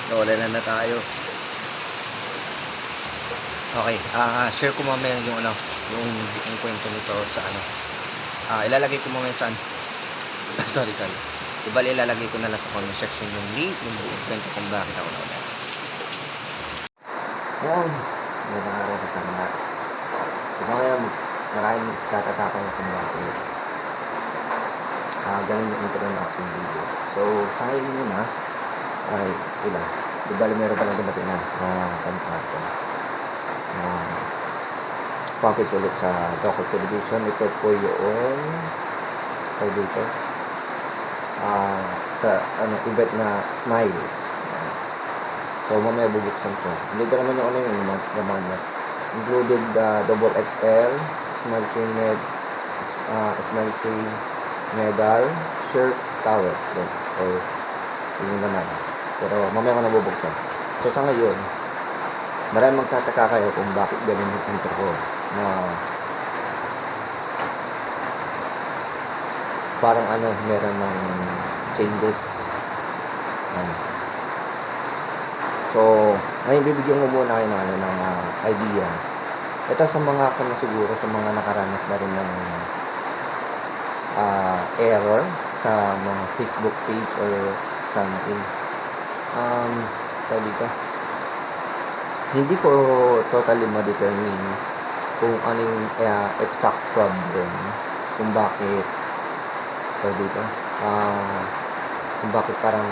Nawala na tayo. Okay, share ko mamaya yung yung kwento nito sa ilalagay ko mamaya saan. sorry. Ibali ilalagay ko na lang sa comment section yung link ng buong kwento kung bakit ako nawala. Yan. Magandang araw po sa lahat. So ngayon, maraming tatatapang kung bakit. Ganun yung intro ng aking video. So, sa ngayon muna, ay, ilan. Ibali meron pa lang dumating na kontrato. Package ulit sa Doco Television. Ito po yung dito. Sa event na Smile. So, mamaya bubuksan ko. Hindi ko naman yung yung naman niya. Included double XL, Smile chain medal, shirt, towel. So, yun naman. Pero mamaya ko nabubuksan. So, sa ngayon, maraming magtataka kayo kung bakit ganun yung intro ko na parang meron ng changes. So, ngayon bibigyan mo muna kayo ng idea. Ito sa mga siguro sa mga nakaranas na rin ng error sa mga Facebook page or something. Dito. Hindi ko totally ma-determine kung ano yung exact problem kung bakit dito. Kung bakit parang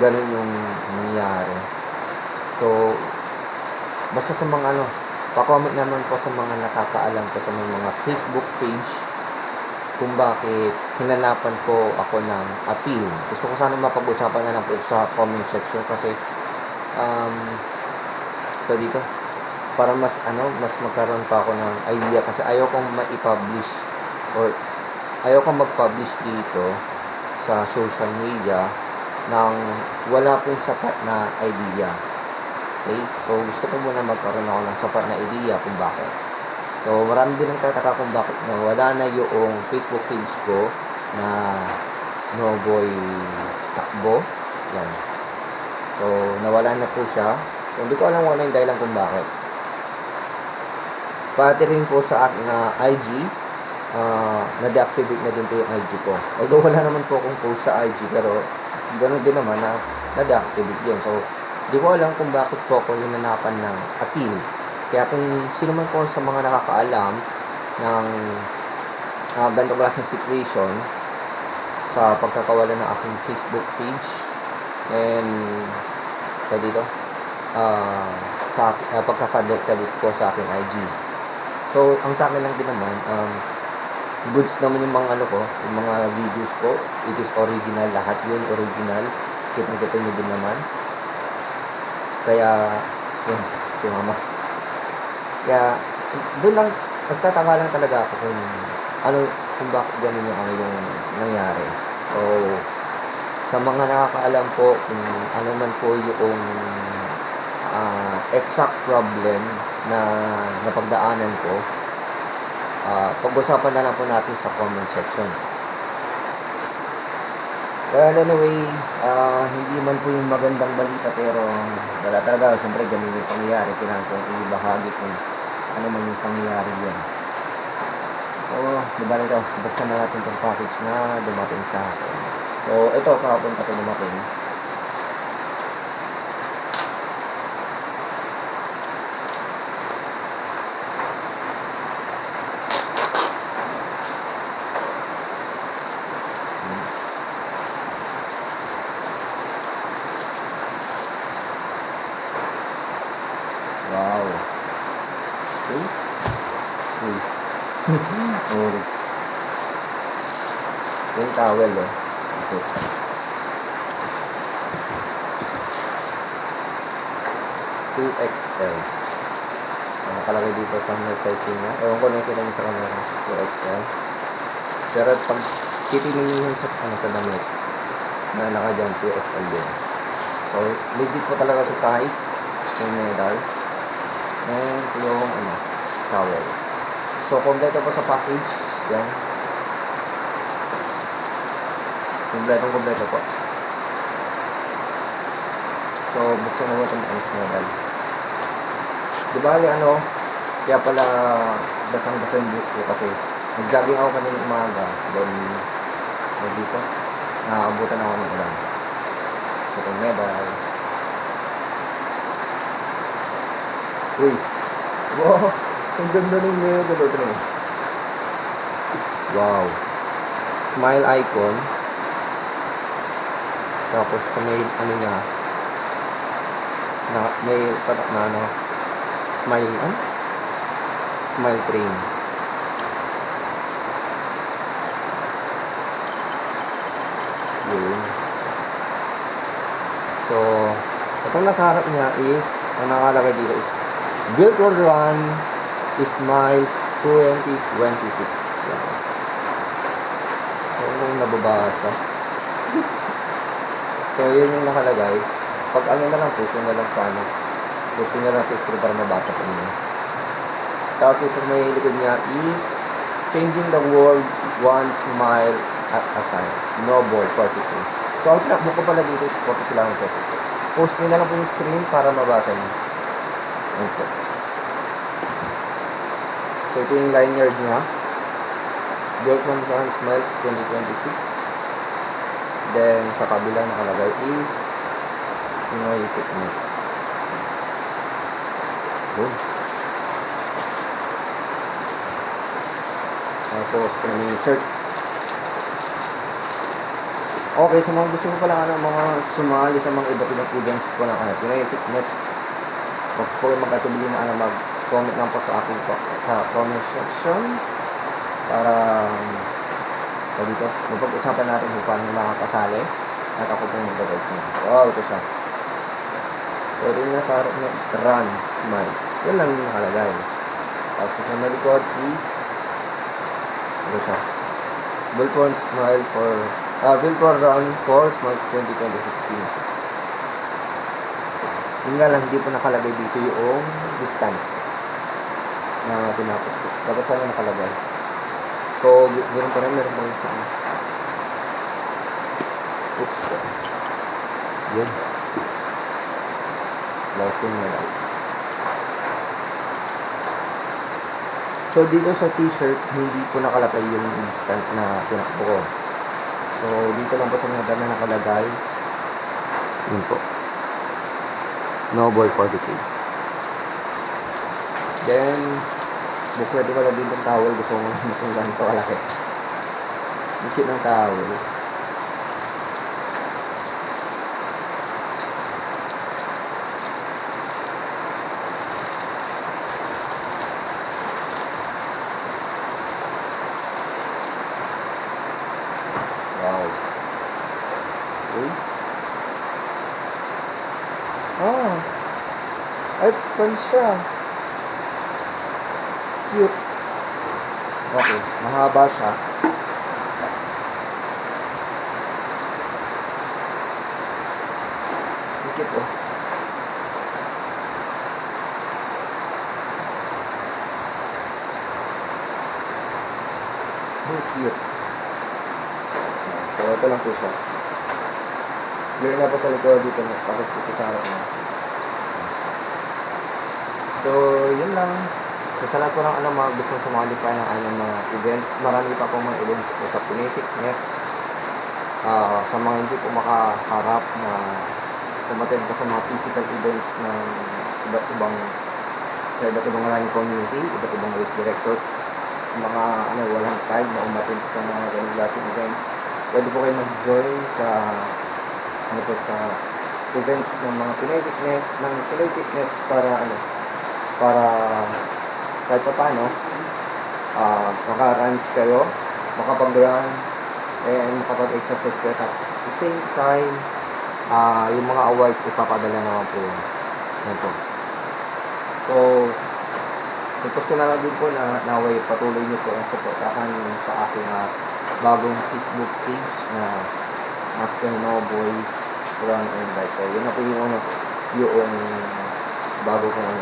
ganun yung nangyari. So, basta sa mga pa-comment naman po sa mga nakakaalam po sa mga Facebook page kung bakit hinanapan ko ako ng appeal. Gusto ko sana mapag-usapan na lang po sa comment section kasi dito para mas magkaroon pa ako ng idea kasi ayaw kong ma-publish or ayaw kong mag-publish dito sa social media nang wala pong sapat na idea. Okay? So, gusto ko muna magkaroon ako ng sapat na idea kung bakit. So, marami din ang tataka kung bakit wala na yung Facebook page ko na Noboy Takbo. Yan. So, nawala na po siya. So, hindi ko alam kung ano yung dahilan kung bakit. Pati rin po sa aking IG, na-deactivate na din po yung IG ko. Although wala naman po akong post sa IG, pero ganoon din naman na na-deactivate yun. So, hindi ko alam kung bakit po ako hinanapan ng appeal. Kaya kung sino man po sa mga nakakaalam ng ganito klaseng situation sa pagkakawala ng aking Facebook page and dito sa pagkaka-deactivate ko sa aking IG. So, ang sa akin lang din naman, goods naman yung mga yung mga videos ko. It is original, lahat yun original. Kitang-kita nyo din naman. Kaya, yun, si mama. Kaya, doon lang, nagtataka lang talaga ako kung bakit ganun yung nangyari. So, sa mga nakakaalam po, kung ano man po yung exact problem na napagdaanan ko, pag-usapan na lang po natin sa comment section. Well, anyway, hindi man po yung magandang balita pero wala talaga. Siyempre, ganun yung pangyayari. Kailangan kong ibahagi kung ano man yung pangyayari yun. So, diba nito, buksan na natin itong package na dumating sa akin. So, ito, kahapon pa ito dumating. Wow. Sorry. Yung towel, Okay. 2XL. Nakalagay dito sa may sizing niya. Ewan ko na yung pinag sa camera. 2XL. Pero pag titingin nyo sa damit, na naka dyan, 2XL din. So, legit po talaga sa size. Yung medal. And yung towel. So, kompleto po sa package. Yan. Kompleto po. So, buksan na natin ang medal. Di ba, kaya pala basang-basa yung buhok ko kasi nag-jogging ako kanina umaga. Then, dito, nakaabutan ako ng ulan. So, itong medal. Uy! Wow! Ang ganda ng medal. Ito naman. Wow! Smile icon. Tapos, may, niya, may patak na, smile, smile train. Yun. So, itong nasa harap niya is, ang nakalagay dito is, Built or Run Smiles 2026. Yan. So, kung nababasa. So, yun yung nakalagay. Pag na lang, puso na lang sa puso na lang sa screen para mabasa po niyo. Tapos, yung may likod niya is, Changing the World One Smile at a Time. Noble 42. So, ang pinakbo ko pala dito is 40 kilometers. Post nyo na lang po yung screen para mabasa nyo. Okay. So, ito yung lanyard niya. Built on Run Smiles 2026. Then, sa kabila nakalagay is Pinoy Fitness. Good. Tapos, ito naman yung shirt. Okay, sa mga gusto ko pala mga sumali sa mga iba't ibang events ko na Pinoy Fitness, huwag po yung magkatubili na mag-comment lang po sa akin po sa comment section para dito, magpag-usapan natin kung paano makakasali at ako po yung mag-guys niya. Wow, ito siya. So, ito yung nasa harap niya is Run Smile. Yan lang yung nakalagay. Tapos sa malikod is ito siya. Built for Smile for Built for Run for Smile 2016. Yun nga lang, hindi po nakalagay dito yung distance na tinapos ko. Dapat sana nakalagay. So, meron pa rin sa oops. Yun. Last ko na lang. So, dito sa t-shirt, hindi po nakalagay yung distance na tinakbo ko. So, dito lang po sa mga na nakalagay. Yun po. Noble 42. Then, bukwede ko lang din ng towel. Gusto ko kung ganito kalaki. Ang cute ng towel. Wow. Uy. Ay, pan siya. Cute. Okay, mahaba siya. Cute oh. Cute. So, ito lang po siya. Clear na po sa likod dito. Tapos ito sa harap na. So, yun lang. Sa lahat ko lang mga gusto sumali pa ng mga events. Marami pa po mga events po sa Pinoy Fitness. Sa mga hindi po makaharap na kumaten pa sa mga physical events ng iba't ibang running community, iba't ibang race directors, mga walang time na umaten sa mga ganung klaseng events. Pwede po kayo mag-join sa sa events ng mga Pinoy Fitness para kahit pa paano maka-runs kayo, makapag-run and makapag-exercise kayo, tapos at the same time yung mga awards ipapadala naman po yan po. So i-post ko na lang din po na naway patuloy nyo po ang supportahan sa aking bagong Facebook page na Master Noboy Run and Bike. So yun na po yung bago kong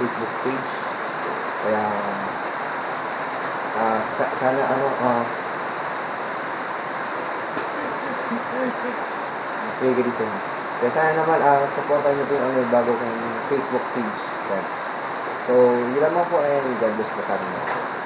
Facebook page. Kaya sana okay, Kaya sana naman, supportan nyo po yung may bago kong Facebook page. Yan. So, yun lamang po, and God bless po sa atin.